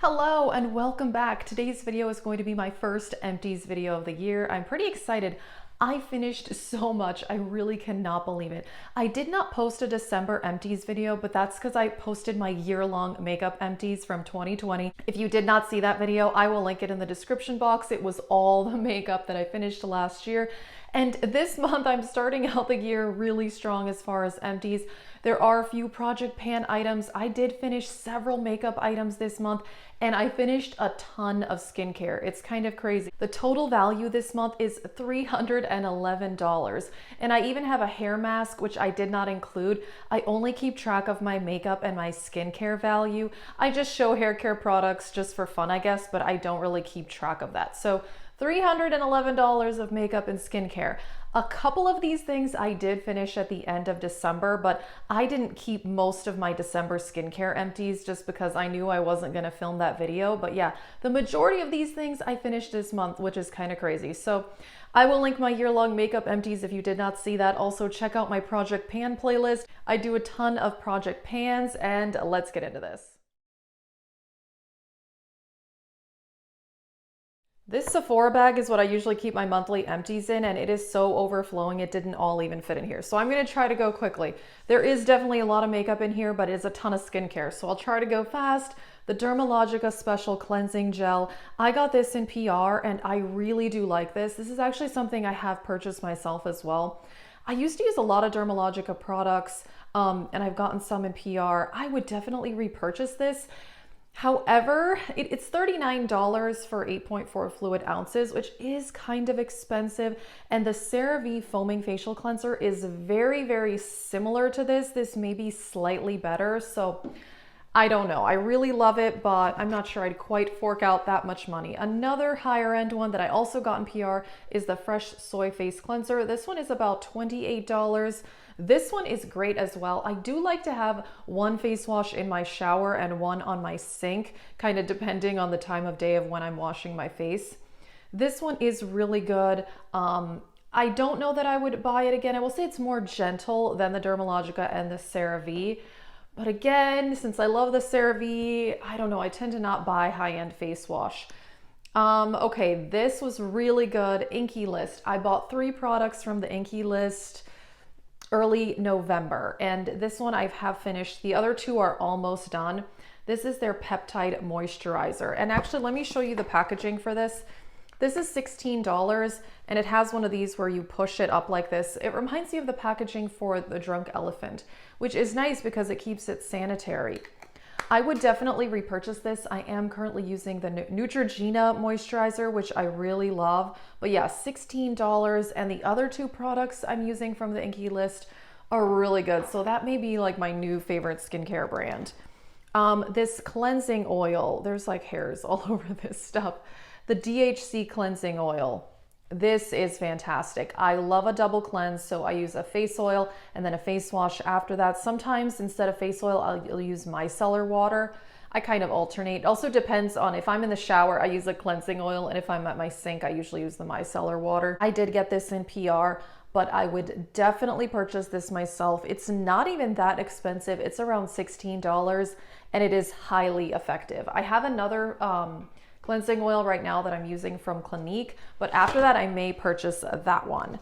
Hello and welcome back. Today's video is going to be my first empties video of the year. I'm pretty excited. I finished so much. I really cannot believe it. I did not post a December empties video, but that's because I posted my year-long makeup empties from 2020. If you did not see that video, I will link it in the description box. It was all the makeup that I finished last year. And this month I'm starting out the year really strong as far as empties. There are a few Project Pan items. I did finish several makeup items this month, and I finished a ton of skincare. It's kind of crazy. The total value this month is $311. And I even have a hair mask, which I did not include. I only keep track of my makeup and my skincare value. I just show hair care products just for fun, I guess, but I don't really keep track of that. So $311 of makeup and skincare. A couple of these things I did finish at the end of December, but I didn't keep most of my December skincare empties just because I knew I wasn't gonna film that video. But yeah, the majority of these things I finished this month, which is kind of crazy. So I will link my year-long makeup empties if you did not see that. Also check out my Project Pan playlist. I do a ton of Project Pans, and let's get into this. This Sephora bag is what I usually keep my monthly empties in, and it is so overflowing it didn't all even fit in here. So I'm gonna try to go quickly. There is definitely a lot of makeup in here, but it's a ton of skincare. So I'll try to go fast. The Dermalogica Special Cleansing Gel. I got this in PR and I really do like this. This is actually something I have purchased myself as well. I used to use a lot of Dermalogica products and I've gotten some in PR. I would definitely repurchase this. However, it's $39 for 8.4 fluid ounces, which is kind of expensive. And the CeraVe Foaming Facial Cleanser is very, very similar to this. This may be slightly better. So I don't know. I really love it, but I'm not sure I'd quite fork out that much money. Another higher end one that I also got in PR is the Fresh Soy Face Cleanser. This one is about $28. This one is great as well. I do like to have one face wash in my shower and one on my sink, kind of depending on the time of day of when I'm washing my face. This one is really good. I don't know that I would buy it again. I will say it's more gentle than the Dermalogica and the CeraVe. But again, since I love the CeraVe, I don't know, I tend to not buy high-end face wash. Okay, this was really good. Inky List. I bought 3 products from the Inky List early November, and this one I have finished. The other 2 are almost done. This is their peptide moisturizer, and actually let me show you the packaging for this. This is $16 and it has one of these where you push it up like this. It reminds me of the packaging for the Drunk Elephant, which is nice because it keeps it sanitary. I would definitely repurchase this. I am currently using the Neutrogena moisturizer, which I really love. But yeah, $16, and the other 2 products I'm using from the Inky List are really good. So that may be like my new favorite skincare brand. This cleansing oil, there's like hairs all over this stuff. The DHC cleansing oil. This is fantastic. I love a double cleanse, so I use a face oil and then a face wash after that. Sometimes instead of face oil, I'll use micellar water. I kind of alternate. Also depends on if I'm in the shower, I use a cleansing oil, and if I'm at my sink, I usually use the micellar water. I did get this in PR, but I would definitely purchase this myself. It's not even that expensive. It's around $16 and it is highly effective. I have another cleansing oil right now that I'm using from Clinique, but after that I may purchase that one.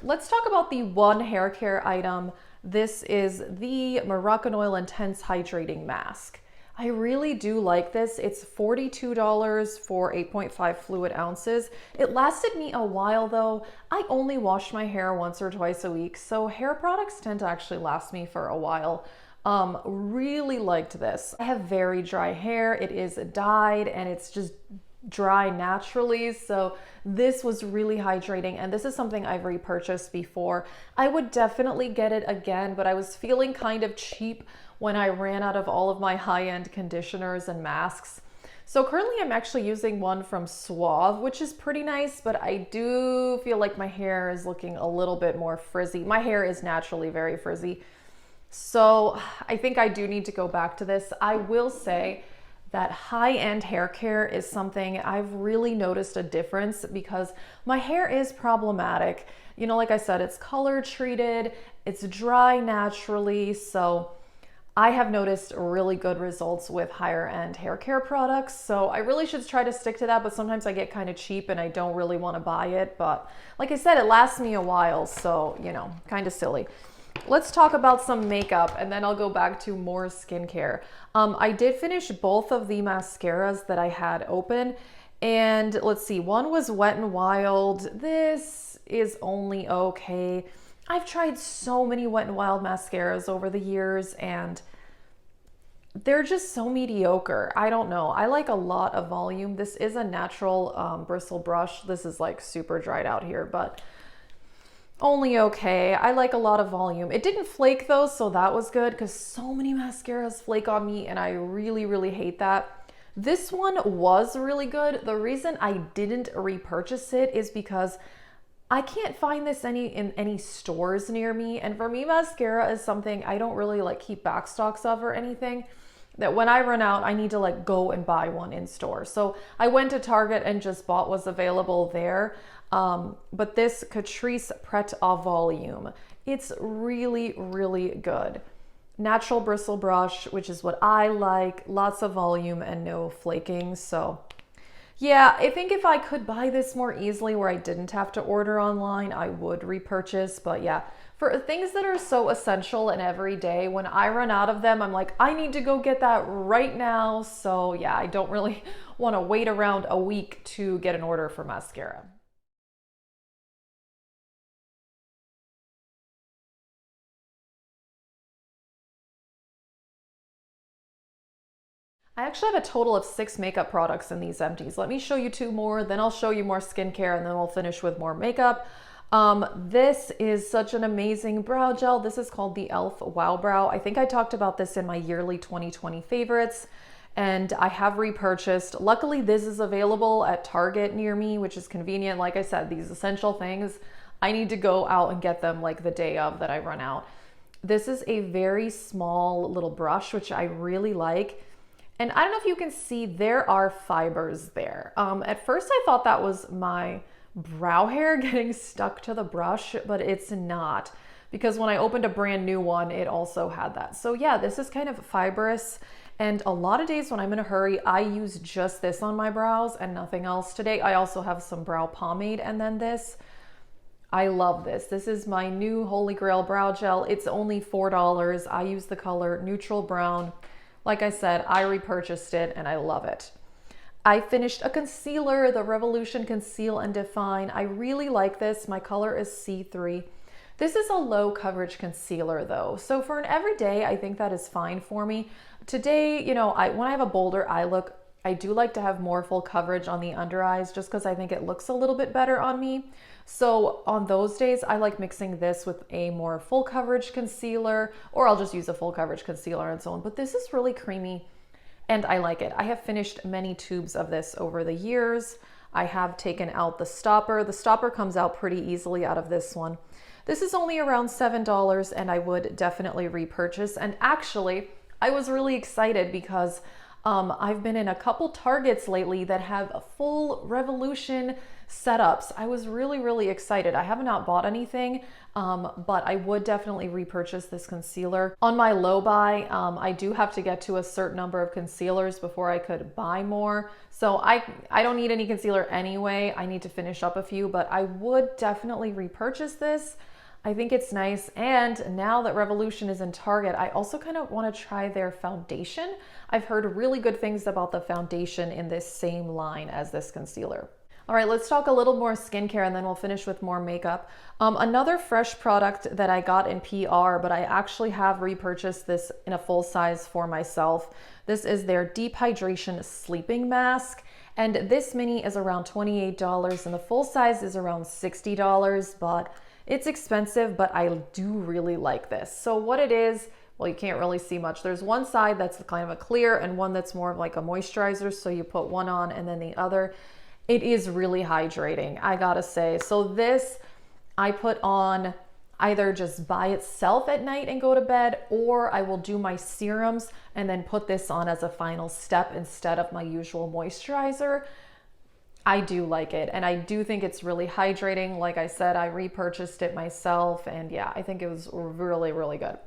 Let's talk about the one hair care item. This is the Moraccanoil Intense Hydrating Mask. I really do like this. It's $42 for 8.5 fluid ounces. It lasted me a while though. I only wash my hair once or twice a week, so hair products tend to actually last me for a while. Really liked this. I have very dry hair. It is dyed and it's just dry naturally. So this was really hydrating, and this is something I've repurchased before. I would definitely get it again, but I was feeling kind of cheap when I ran out of all of my high-end conditioners and masks. So currently I'm actually using one from Suave, which is pretty nice, but I do feel like my hair is looking a little bit more frizzy. My hair is naturally very frizzy. So I think I do need to go back to this. I will say that high-end hair care is something I've really noticed a difference because my hair is problematic. You know, like I said, it's color treated, it's dry naturally. So I have noticed really good results with higher end hair care products. So I really should try to stick to that, but sometimes I get kind of cheap and I don't really want to buy it. But like I said, it lasts me a while, so you know, kind of silly. Let's talk about some makeup and then I'll go back to more skincare. I did finish both of the mascaras that I had open, and let's see, one was Wet n Wild. This is only okay. I've tried so many Wet n Wild mascaras over the years and they're just so mediocre. I don't know. I like a lot of volume. This is a natural bristle brush. This is like super dried out here, but only okay. I like a lot of volume. It didn't flake though, so that was good because so many mascaras flake on me and I really, really hate that. This one was really good. The reason I didn't repurchase it is because I can't find this in any stores near me. And for me, mascara is something I don't really like keep backstocks of or anything. That when I run out, I need to like go and buy one in store. So I went to Target and just bought what's available there. But this Catrice Practk volume, it's really, really good. Natural bristle brush, which is what I like, lots of volume and no flaking. So yeah, I think if I could buy this more easily where I didn't have to order online, I would repurchase. But yeah, for things that are so essential and everyday, when I run out of them, I'm like, I need to go get that right now. So yeah, I don't really want to wait around a week to get an order for mascara. I actually have a total of 6 makeup products in these empties. Let me show you 2 more, then I'll show you more skincare, and then we'll finish with more makeup. This is such an amazing brow gel. This is called the e.l.f. Wow Brow. I think I talked about this in my yearly 2020 favorites, and I have repurchased. Luckily, this is available at Target near me, which is convenient. Like I said, these essential things, I need to go out and get them like the day of that I run out. This is a very small little brush, which I really like. And I don't know if you can see, there are fibers there. At first I thought that was my brow hair getting stuck to the brush, but it's not, because when I opened a brand new one, it also had that. So yeah, this is kind of fibrous. And a lot of days when I'm in a hurry, I use just this on my brows and nothing else. Today, I also have some brow pomade and then this. I love this. This is my new Holy Grail brow gel. It's only $4. I use the color Neutral Brown. Like I said, I repurchased it and I love it. I finished a concealer, the Revolution Conceal and Define. I really like this. My color is C3. This is a low coverage concealer though. So for an everyday, I think that is fine for me. Today, you know, when I have a bolder eye look, I do like to have more full coverage on the under eyes just because I think it looks a little bit better on me. So on those days, I like mixing this with a more full coverage concealer, or I'll just use a full coverage concealer and so on. But this is really creamy and I like it. I have finished many tubes of this over the years. I have taken out the stopper. The stopper comes out pretty easily out of this one. This is only around $7 and I would definitely repurchase. And actually, I was really excited because I've been in a couple Targets lately that have a full Revolution setups. I was really, really excited. I have not bought anything, but I would definitely repurchase this concealer. On my low buy, I do have to get to a certain number of concealers before I could buy more. So I don't need any concealer anyway. I need to finish up a few, but I would definitely repurchase this. I think it's nice. And now that Revolution is in Target, I also kind of want to try their foundation. I've heard really good things about the foundation in this same line as this concealer. All right, let's talk a little more skincare and then we'll finish with more makeup. Another fresh product that I got in PR, but I actually have repurchased this in a full size for myself. This is their Deep Hydration Sleeping Mask. And this mini is around $28 and the full size is around $60, but it's expensive, but I do really like this. So what it is, well, you can't really see much. There's one side that's kind of a clear and one that's more of like a moisturizer. So you put one on and then the other. It is really hydrating, I gotta say. So this I put on either just by itself at night and go to bed, or I will do my serums and then put this on as a final step instead of my usual moisturizer. I do like it, and I do think it's really hydrating. Like I said, I repurchased it myself, and yeah, I think it was really, really good.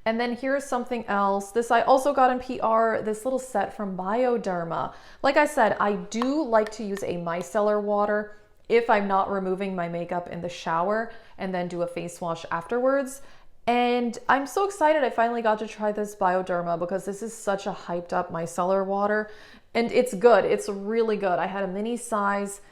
And then here's something else. This I also got in PR, this little set from Bioderma. Like I said, I do like to use a micellar water if I'm not removing my makeup in the shower and then do a face wash afterwards. And I'm so excited I finally got to try this Bioderma because this is such a hyped up micellar water. And it's good. It's really good. I had a mini size.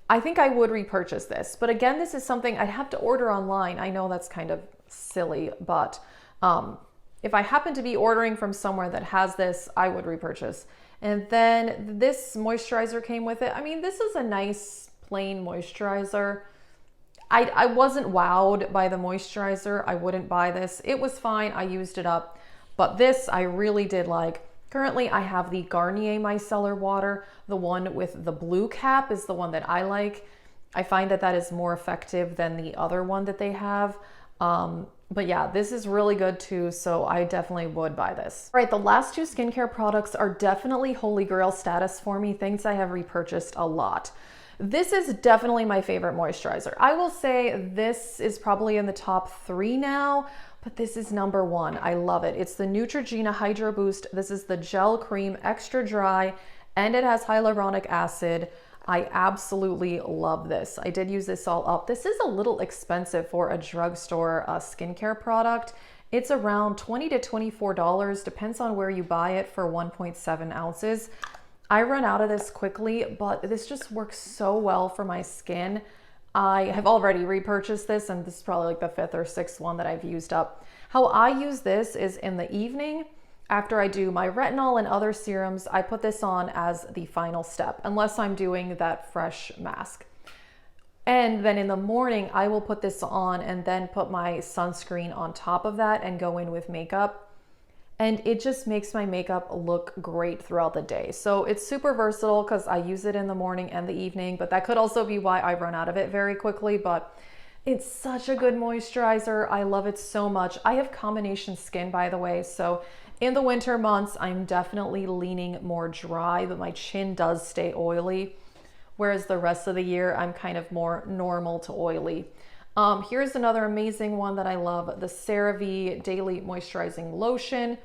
I think I would repurchase this. But again, this is something I'd have to order online. I know that's kind of silly, but if I happen to be ordering from somewhere that has this, I would repurchase. And then this moisturizer came with it. I mean, this is a nice plain moisturizer. I wasn't wowed by the moisturizer. I wouldn't buy this. It was fine. I used it up. But this I really did like. Currently, I have the Garnier micellar water. The one with the blue cap is the one that I like. I find that that is more effective than the other one that they have. But yeah, this is really good too, so I definitely would buy this. All right, the last two skincare products are definitely holy grail status for me, things I have repurchased a lot. This is definitely my favorite moisturizer. I will say this is probably in the top 3 now, but this is number 1. I love it. It's the Neutrogena Hydro Boost. This is the gel cream, extra dry, and it has hyaluronic acid. I absolutely love this. I did use this all up. This is a little expensive for a drugstore skincare product. It's around $20 to $24, depends on where you buy it, for 1.7 ounces. I run out of this quickly, but this just works so well for my skin. I have already repurchased this, and this is probably like the 5th or 6th one that I've used up. How I use this is in the evening. After I do my retinol and other serums, I put this on as the final step, unless I'm doing that fresh mask. And then in the morning, I will put this on and then put my sunscreen on top of that and go in with makeup. And it just makes my makeup look great throughout the day. So it's super versatile because I use it in the morning and the evening, but that could also be why I run out of it very quickly. But it's such a good moisturizer. I love it so much. I have combination skin, by the way, so in the winter months, I'm definitely leaning more dry, but my chin does stay oily. Whereas the rest of the year, I'm kind of more normal to oily. Here's another amazing one that I love, the CeraVe Daily Moisturizing Lotion.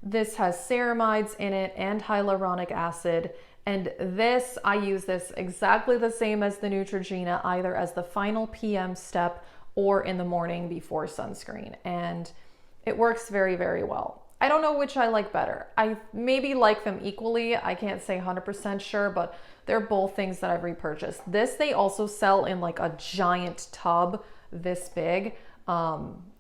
This has ceramides in it and hyaluronic acid. And this, I use this exactly the same as the Neutrogena, either as the final PM step or in the morning before sunscreen. And it works very, very well. I don't know which I like better. I maybe like them equally. I can't say 100% sure, but they're both things that I've repurchased. This they also sell in like a giant tub this big.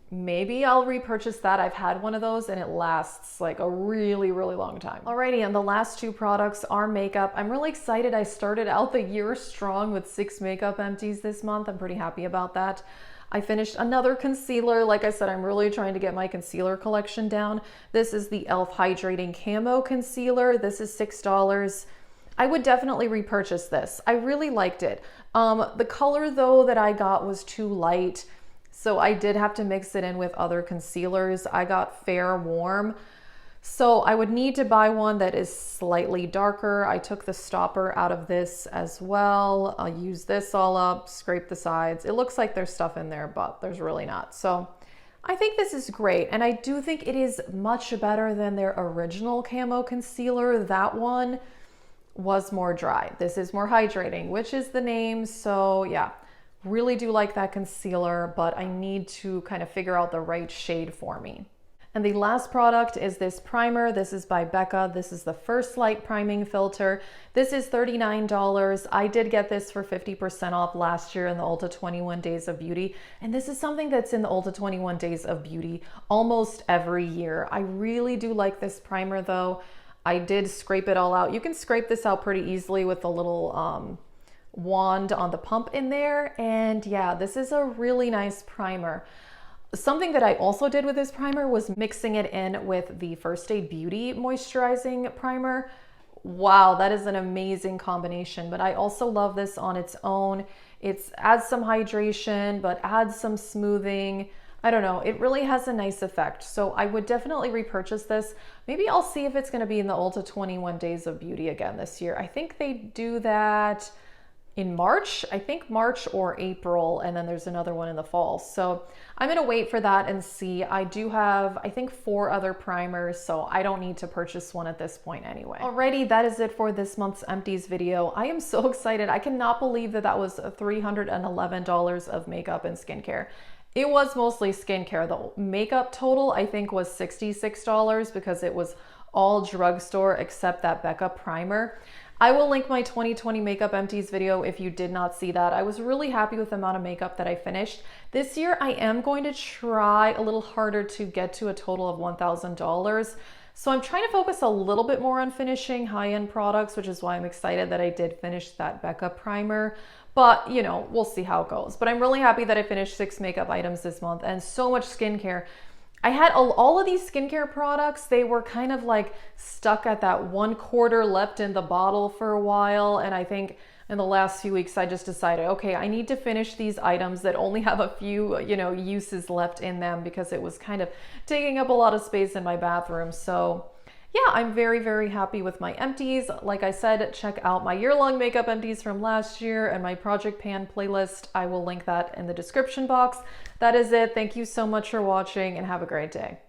Maybe I'll repurchase that. I've had one of those and it lasts like a really, really long time. Alrighty, and the last 2 products are makeup. I'm really excited. I started out the year strong with 6 makeup empties this month. I'm pretty happy about that. I finished another concealer. Like I said, I'm really trying to get my concealer collection down. This is the e.l.f. Hydrating Camo Concealer. This is $6. I would definitely repurchase this. I really liked it. The color though that I got was too light, so I did have to mix it in with other concealers. I got Fair Warm. So I would need to buy one that is slightly darker. I took the stopper out of this as well. I'll use this all up, scrape the sides. It looks like there's stuff in there, but there's really not. So I think this is great. And I do think it is much better than their original camo concealer. That one was more dry. This is more hydrating, which is the name. So yeah, really do like that concealer, but I need to kind of figure out the right shade for me. And the last product is this primer. This is by Becca. This is the First Light Priming Filter. This is $39. I did get this for 50% off last year in the Ulta 21 Days of Beauty. And this is something that's in the Ulta 21 Days of Beauty almost every year. I really do like this primer though. I did scrape it all out. You can scrape this out pretty easily with a little wand on the pump in there. And yeah, this is a really nice primer. Something that I also did with this primer was mixing it in with the First Aid Beauty Moisturizing Primer. Wow, that is an amazing combination, but I also love this on its own. It adds some hydration, but adds some smoothing. I don't know, it really has a nice effect. So I would definitely repurchase this. Maybe I'll see if it's gonna be in the Ulta 21 Days of Beauty again this year. I think they do that in March, I think March or April, and then there's another one in the fall. So I'm gonna wait for that and see. I do have, I think, 4 other primers, so I don't need to purchase one at this point anyway. Alrighty, that is it for this month's empties video. I am so excited. I cannot believe that that was $311 of makeup and skincare. It was mostly skincare. The makeup total, I think, was $66 because it was all drugstore except that Becca primer. I will link my 2020 makeup empties video if you did not see that. I was really happy with the amount of makeup that I finished. This year, I am going to try a little harder to get to a total of $1,000. So I'm trying to focus a little bit more on finishing high-end products, which is why I'm excited that I did finish that Becca primer. But, you know, we'll see how it goes. But I'm really happy that I finished 6 makeup items this month and so much skincare. I had all of these skincare products, they were kind of like stuck at that 1/4 left in the bottle for a while. And I think in the last few weeks, I just decided, okay, I need to finish these items that only have a few, you know, uses left in them because it was kind of taking up a lot of space in my bathroom. So yeah, I'm very, very happy with my empties. Like I said, check out my year-long makeup empties from last year and my Project Pan playlist. I will link that in the description box. That is it. Thank you so much for watching and have a great day.